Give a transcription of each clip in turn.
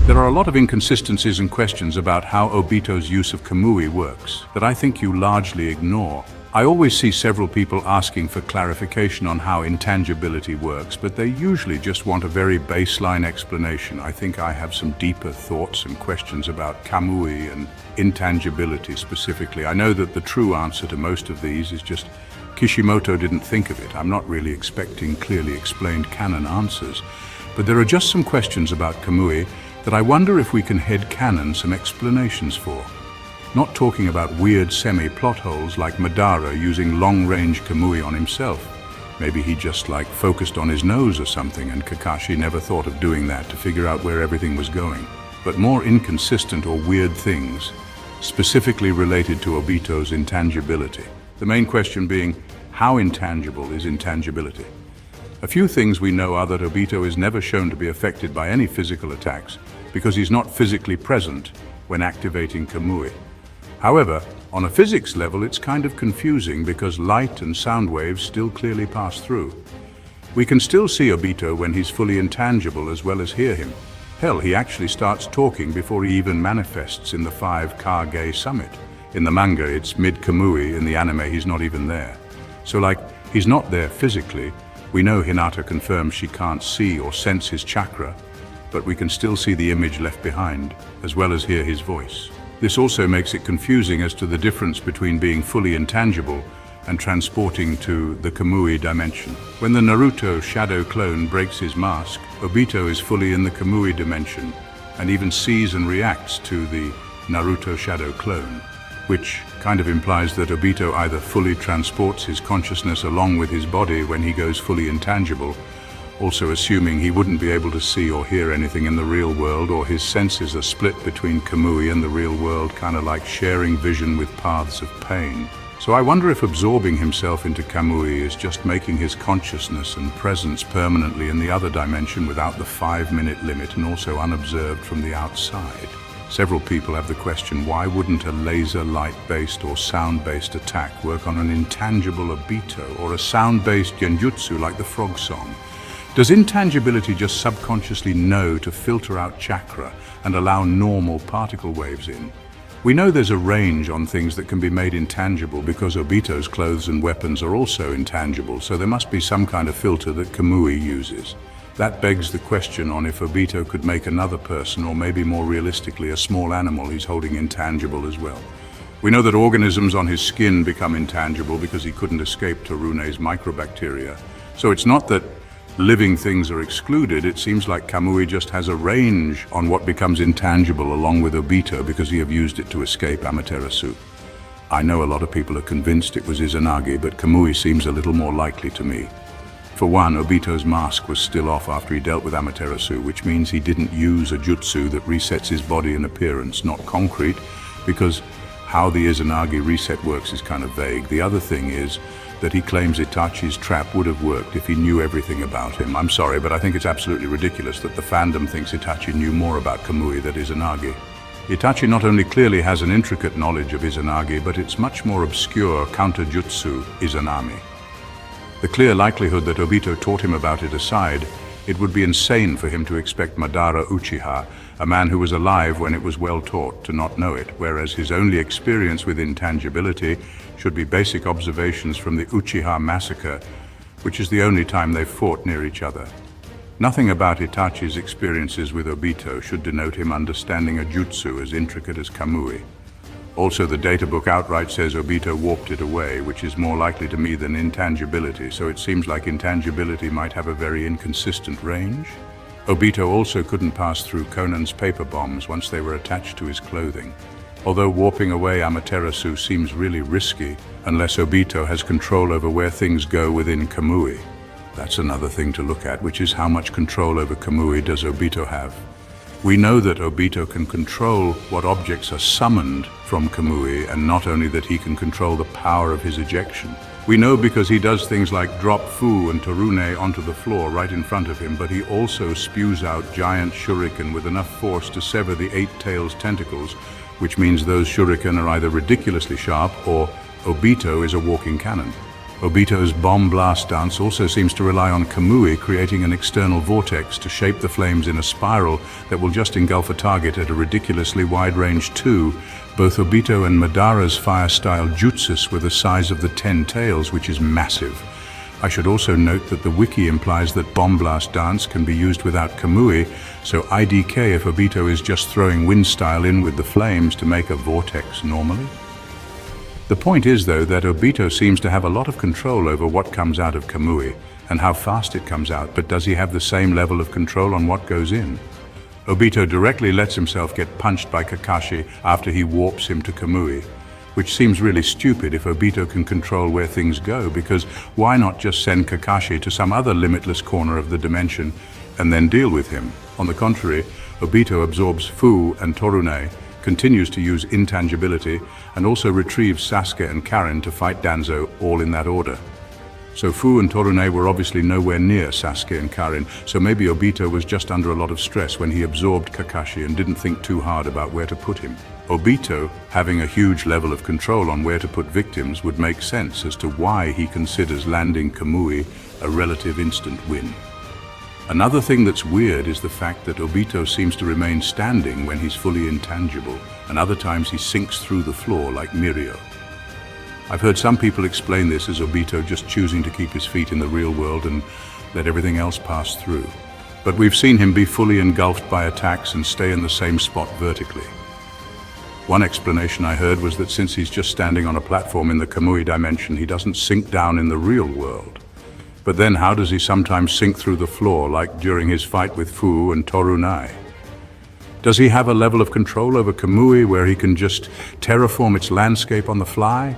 There are a lot of inconsistencies and questions about how Obito's use of Kamui works that I think you largely ignore. I always see several people asking for clarification on how intangibility works, but they usually just want a very baseline explanation. I think I have some deeper thoughts and questions about Kamui and intangibility specifically. I know that the true answer to most of these is just Kishimoto didn't think of it. I'm not really expecting clearly explained canon answers, but there are just some questions about Kamui that I wonder if we can head canon some explanations for. Not talking about weird semi-plot holes like Madara using long-range Kamui on himself. Maybe he just focused on his nose or something and Kakashi never thought of doing that to figure out where everything was going. But more inconsistent or weird things, specifically related to Obito's intangibility. The main question being, how intangible is intangibility? A few things we know are that Obito is never shown to be affected by any physical attacks because he's not physically present when activating Kamui. However, on a physics level, it's kind of confusing because light and sound waves still clearly pass through. We can still see Obito when he's fully intangible as well as hear him. Hell, he actually starts talking before he even manifests in the 5 Kage summit. In the manga, it's mid-Kamui. In the anime, he's not even there. So he's not there physically. We know Hinata confirms she can't see or sense his chakra, but we can still see the image left behind, as well as hear his voice. This also makes it confusing as to the difference between being fully intangible and transporting to the Kamui dimension. When the Naruto shadow clone breaks his mask, Obito is fully in the Kamui dimension and even sees and reacts to the Naruto shadow clone, which kind of implies that Obito either fully transports his consciousness along with his body when he goes fully intangible, also assuming he wouldn't be able to see or hear anything in the real world, or his senses are split between Kamui and the real world, kind of like sharing vision with paths of pain. So I wonder if absorbing himself into Kamui is just making his consciousness and presence permanently in the other dimension without the 5-minute limit and also unobserved from the outside. Several people have the question, why wouldn't a laser light-based or sound-based attack work on an intangible Obito or a sound-based genjutsu like the frog song? Does intangibility just subconsciously know to filter out chakra and allow normal particle waves in? We know there's a range on things that can be made intangible because Obito's clothes and weapons are also intangible, so there must be some kind of filter that Kamui uses. That begs the question on if Obito could make another person, or maybe more realistically a small animal he's holding intangible as well. We know that organisms on his skin become intangible because he couldn't escape Tarune's microbacteria. So it's not that living things are excluded, it seems like Kamui just has a range on what becomes intangible along with Obito because he have used it to escape Amaterasu. I know a lot of people are convinced it was Izanagi, but Kamui seems a little more likely to me. For one, Obito's mask was still off after he dealt with Amaterasu, which means he didn't use a jutsu that resets his body and appearance, not concrete, because how the Izanagi reset works is kind of vague. The other thing is that he claims Itachi's trap would have worked if he knew everything about him. I'm sorry, but I think it's absolutely ridiculous that the fandom thinks Itachi knew more about Kamui than Izanagi. Itachi not only clearly has an intricate knowledge of Izanagi, but its much more obscure counter-jutsu Izanami. The clear likelihood that Obito taught him about it aside, it would be insane for him to expect Madara Uchiha, a man who was alive when it was well taught, to not know it, whereas his only experience with intangibility should be basic observations from the Uchiha massacre, which is the only time they fought near each other. Nothing about Itachi's experiences with Obito should denote him understanding a jutsu as intricate as Kamui. Also, the databook outright says Obito warped it away, which is more likely to me than intangibility, so it seems like intangibility might have a very inconsistent range. Obito also couldn't pass through Conan's paper bombs once they were attached to his clothing. Although warping away Amaterasu seems really risky, unless Obito has control over where things go within Kamui. That's another thing to look at, which is how much control over Kamui does Obito have? We know that Obito can control what objects are summoned from Kamui, and not only that he can control the power of his ejection. We know because he does things like drop Fu and Tarune onto the floor right in front of him, but he also spews out giant shuriken with enough force to sever the 8 tails tentacles, which means those shuriken are either ridiculously sharp or Obito is a walking cannon. Obito's bomb blast dance also seems to rely on Kamui creating an external vortex to shape the flames in a spiral that will just engulf a target at a ridiculously wide range too. Both Obito and Madara's fire-style jutsus were the size of the 10 tails, which is massive. I should also note that the wiki implies that bomb blast dance can be used without Kamui, so IDK if Obito is just throwing wind style in with the flames to make a vortex normally. The point is, though, that Obito seems to have a lot of control over what comes out of Kamui and how fast it comes out, but does he have the same level of control on what goes in? Obito directly lets himself get punched by Kakashi after he warps him to Kamui, which seems really stupid if Obito can control where things go, because why not just send Kakashi to some other limitless corner of the dimension and then deal with him? On the contrary, Obito absorbs Fu and Torune, continues to use intangibility, and also retrieves Sasuke and Karin to fight Danzo, all in that order. So Fu and Torune were obviously nowhere near Sasuke and Karin, so maybe Obito was just under a lot of stress when he absorbed Kakashi and didn't think too hard about where to put him. Obito, having a huge level of control on where to put victims, would make sense as to why he considers landing Kamui a relative instant win. Another thing that's weird is the fact that Obito seems to remain standing when he's fully intangible, and other times he sinks through the floor like Mirio. I've heard some people explain this as Obito just choosing to keep his feet in the real world and let everything else pass through. But we've seen him be fully engulfed by attacks and stay in the same spot vertically. One explanation I heard was that since he's just standing on a platform in the Kamui dimension, he doesn't sink down in the real world. But then how does he sometimes sink through the floor, like during his fight with Fu and Torunai? Does he have a level of control over Kamui where he can just terraform its landscape on the fly?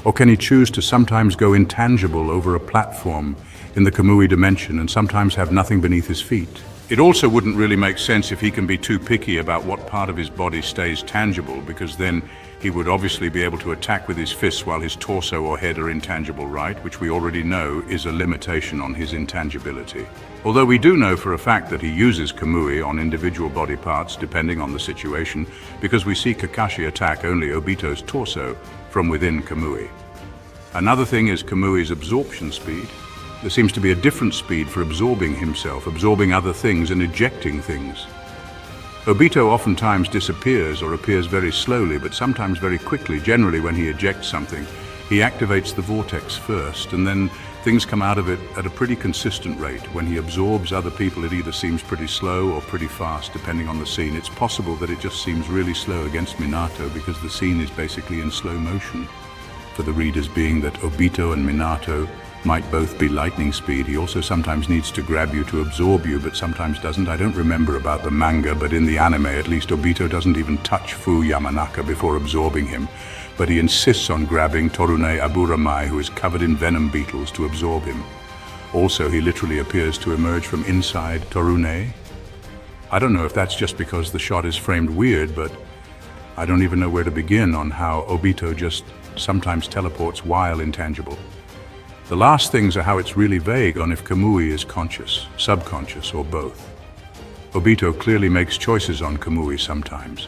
Or can he choose to sometimes go intangible over a platform in the Kamui dimension and sometimes have nothing beneath his feet? It also wouldn't really make sense if he can be too picky about what part of his body stays tangible, because then he would obviously be able to attack with his fists while his torso or head are intangible, right? Which we already know is a limitation on his intangibility. Although we do know for a fact that he uses Kamui on individual body parts depending on the situation, because we see Kakashi attack only Obito's torso from within Kamui. Another thing is Kamui's absorption speed. There seems to be a different speed for absorbing himself, absorbing other things and ejecting things. Obito oftentimes disappears or appears very slowly, but sometimes very quickly. Generally, when he ejects something, he activates the vortex first, and then things come out of it at a pretty consistent rate. When he absorbs other people, it either seems pretty slow or pretty fast, depending on the scene. It's possible that it just seems really slow against Minato because the scene is basically in slow motion. For the readers being that Obito and Minato might both be lightning speed. He also sometimes needs to grab you to absorb you, but sometimes doesn't. I don't remember about the manga, but in the anime at least, Obito doesn't even touch Fu Yamanaka before absorbing him, but he insists on grabbing Torune Aburamai, who is covered in venom beetles, to absorb him. Also, he literally appears to emerge from inside Torune. I don't know if that's just because the shot is framed weird, but I don't even know where to begin on how Obito just sometimes teleports while intangible. The last things are how it's really vague on if Kamui is conscious, subconscious, or both. Obito clearly makes choices on Kamui sometimes,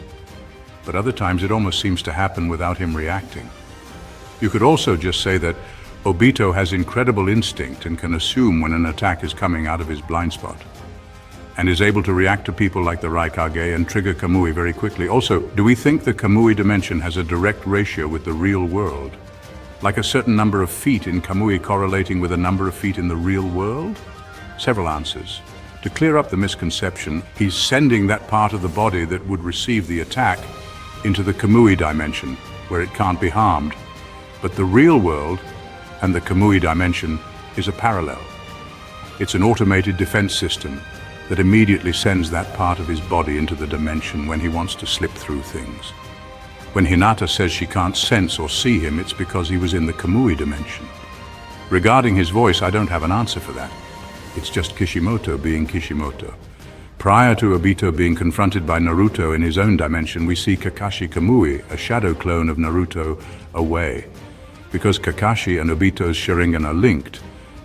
but other times it almost seems to happen without him reacting. You could also just say that Obito has incredible instinct and can assume when an attack is coming out of his blind spot, and is able to react to people like the Raikage and trigger Kamui very quickly. Also, do we think the Kamui dimension has a direct ratio with the real world? Like a certain number of feet in Kamui correlating with a number of feet in the real world? Several answers. To clear up the misconception, he's sending that part of the body that would receive the attack into the Kamui dimension, where it can't be harmed. But the real world and the Kamui dimension is a parallel. It's an automated defense system that immediately sends that part of his body into the dimension when he wants to slip through things. When Hinata says she can't sense or see him, it's because he was in the Kamui dimension. Regarding his voice, I don't have an answer for that. It's just Kishimoto being Kishimoto. Prior to Obito being confronted by Naruto in his own dimension, we see Kakashi Kamui, a shadow clone of Naruto, away. Because Kakashi and Obito's Sharingan are linked,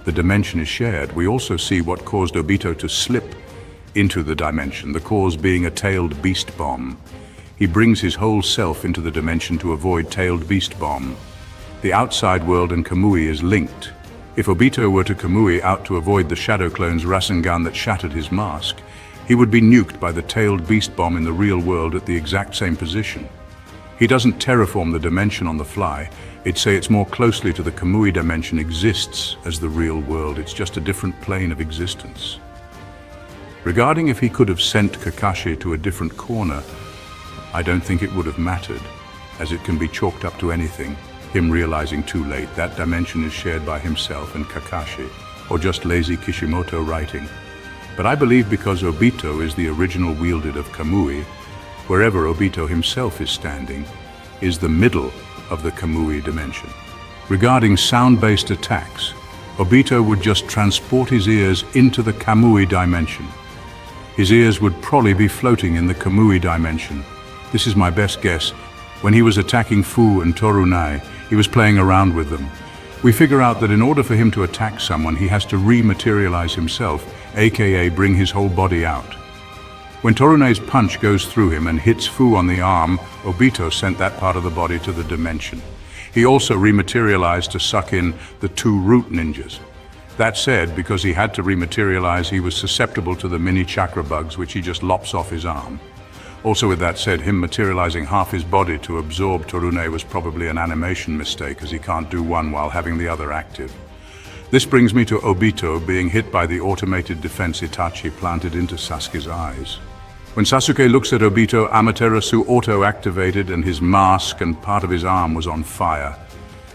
the dimension is shared. We also see what caused Obito to slip into the dimension, the cause being a tailed beast bomb. He brings his whole self into the dimension to avoid tailed beast bomb. The outside world and Kamui is linked. If Obito were to Kamui out to avoid the Shadow Clone's Rasengan that shattered his mask, he would be nuked by the tailed beast bomb in the real world at the exact same position. He doesn't terraform the dimension on the fly. I'd say it's more closely to the Kamui dimension exists as the real world. It's just a different plane of existence. Regarding if he could have sent Kakashi to a different corner, I don't think it would have mattered, as it can be chalked up to anything. Him realizing too late that dimension is shared by himself and Kakashi, or just lazy Kishimoto writing. But I believe because Obito is the original wielder of Kamui, wherever Obito himself is standing, is the middle of the Kamui dimension. Regarding sound-based attacks, Obito would just transport his ears into the Kamui dimension. His ears would probably be floating in the Kamui dimension. This is my best guess. When he was attacking Fu and Torunai, he was playing around with them. We figure out that in order for him to attack someone, he has to rematerialize himself, aka bring his whole body out. When Torunai's punch goes through him and hits Fu on the arm, Obito sent that part of the body to the dimension. He also rematerialized to suck in the two root ninjas. That said, because he had to rematerialize, he was susceptible to the mini chakra bugs, which he just lops off his arm. Also with that said, him materializing half his body to absorb Torunai was probably an animation mistake, as he can't do one while having the other active. This brings me to Obito being hit by the automated defense Itachi planted into Sasuke's eyes. When Sasuke looks at Obito, Amaterasu auto-activated and his mask and part of his arm was on fire.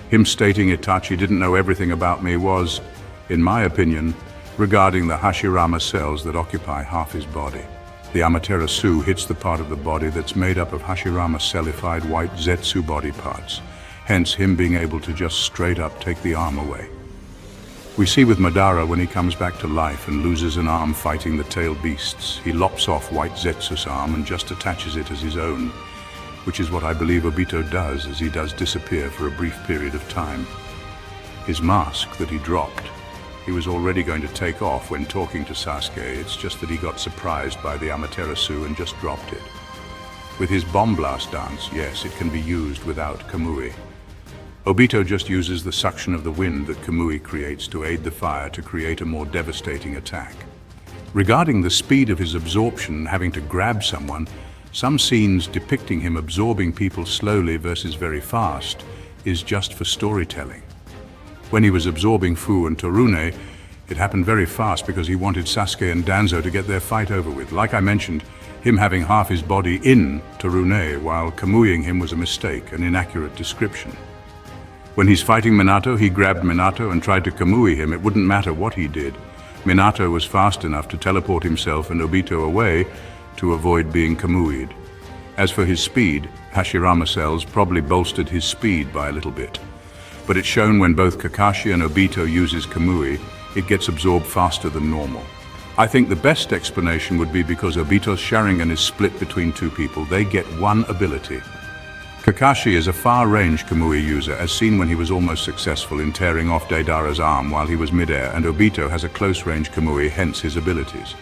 Him stating Itachi didn't know everything about me was, in my opinion, regarding the Hashirama cells that occupy half his body. The Amaterasu hits the part of the body that's made up of Hashirama cellified white Zetsu body parts, hence him being able to just straight up take the arm away. We see with Madara when he comes back to life and loses an arm fighting the tailed beasts, he lops off white Zetsu's arm and just attaches it as his own, which is what I believe Obito does, as he does disappear for a brief period of time. His mask that he dropped, he was already going to take off when talking to Sasuke. It's just that he got surprised by the Amaterasu and just dropped it. With his bomb blast dance, yes, it can be used without Kamui. Obito just uses the suction of the wind that Kamui creates to aid the fire to create a more devastating attack. Regarding the speed of his absorption, having to grab someone, some scenes depicting him absorbing people slowly versus very fast is just for storytelling. When he was absorbing Fu and Torunai, it happened very fast because he wanted Sasuke and Danzo to get their fight over with. Like I mentioned, him having half his body in Torunai while Kamuiing him was a mistake, an inaccurate description. When he's fighting Minato, he grabbed Minato and tried to Kamui him. It wouldn't matter what he did. Minato was fast enough to teleport himself and Obito away to avoid being Kamui'd. As for his speed, Hashirama cells probably bolstered his speed by a little bit. But it's shown when both Kakashi and Obito uses Kamui, it gets absorbed faster than normal. I think the best explanation would be because Obito's Sharingan is split between two people. They get one ability. Kakashi is a far-range Kamui user, as seen when he was almost successful in tearing off Deidara's arm while he was midair, and Obito has a close-range Kamui, hence his abilities.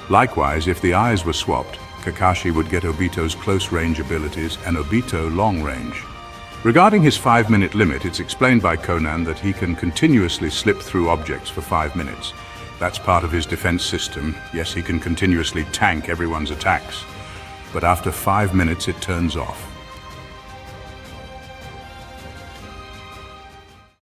Likewise, if the eyes were swapped, Kakashi would get Obito's close-range abilities and Obito long-range. Regarding his 5-minute limit, it's explained by Conan that he can continuously slip through objects for 5 minutes. That's part of his defense system. Yes, he can continuously tank everyone's attacks. But after 5 minutes, it turns off.